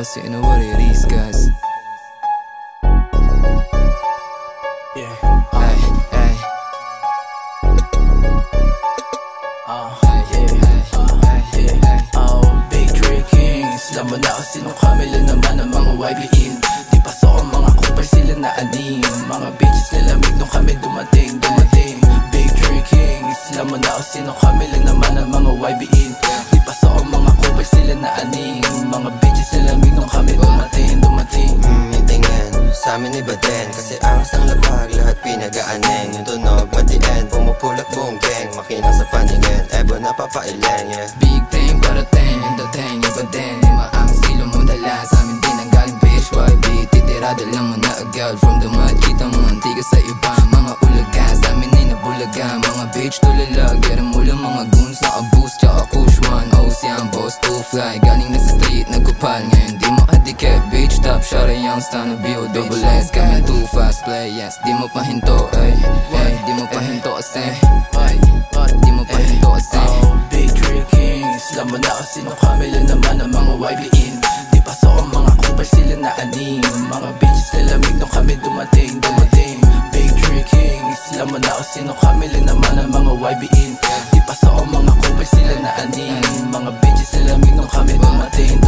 boss, you know what it is, guys. Yeah. Ay, ay. Big Three Kings, laman na sinong kamila naman ang mga YBin. Di pasok ang mga kupal, sila na anim. Mga bitches nilamig nung kami dumating. Big Three Kings, laman na sinong kamila naman ang mga YBin. Di pasok ang mga kupal, sila na anim. Mga bitches nilamig nung kami dumating. Yung tingin, sa amin iba din. Kasi angas ang labag, lahat pinag-aaneng. Yung tunog, matien, pumupulak buong gang. Makinang sa paningin, ebo na papaileng, yeah. Big thing, but a thing, the thing, iba din. Lima ang estilo mo dala, sa amin din ang galing bitch. YB, titirada lang mo na agad. From the mud, kita mo antiga sa iba. Mga ulaga, sa amin ay nabulaga. Mga bitch tulalag, yara mo lang mga goons. Naka-boost, tsaka push one. Oh, siyang boss, too fly. Galing na sa street, nagkupal. Ngayon di mo handicap, bitch. Top shot ay young star na B.O. double S. Kami too fast, play, yes. Di mo pa hinto, ay, ay. Di mo pa hinto kasi, ay, di mo pa hinto kasi. Big Three Kings, laman na sinong kamila naman ang mga YBin. Di pasok ang mga kupal, sila na anim. Mga bitches nilamig nung kami dumating. Big Three Kings, laman na sinong kamila naman ang mga YBin. Di pasok ang mga kupal, sila na anim. Mga bitches nilamig nung kami dumating.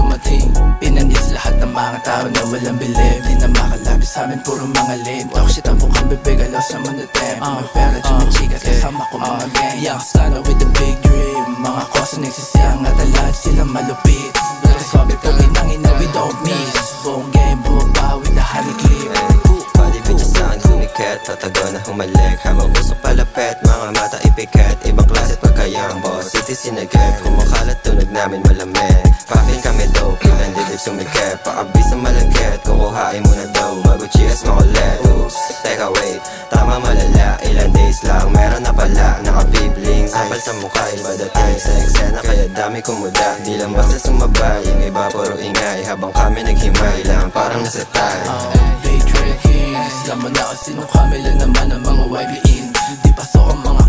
Pinanis lahat ng mga tao na walang bilib. Di na makalapit sa amin, puro mga lame. Talk shit ang bukang bibig, alos naman na temp. May pera, may chikas, kasama ko mga gang. Young star with the big dream. Mga kosa nagsisiyang at lahat sila malupit. Pero sabi ko ginangin na we don't miss. Buong game bumaba with the honey clip. Body bitches saan kumiket, tatago na humalik. Habang usok palapet, mga mata ipiket. Ibang klase pagkayang boss, city sinagip. Kumakalat tunog namin malamig. Pafin kami dope, ilan dibig sumikip. Paabis sa malagkit, kukuhain mo na daw. Bago cheers makulit, oops, teka wait. Tama malala, ilan days lang, meron na pala. Naka-bibling, sapal sa mukha, iba dating sa eksena. Kaya dami kumuda, di lang basta sumabay. Yung iba puro ingay, habang kami naghimay lang, parang nasa tayo. Big Three Kings, laman na sinong kamila naman ang mga YBin. Di pasok ang mga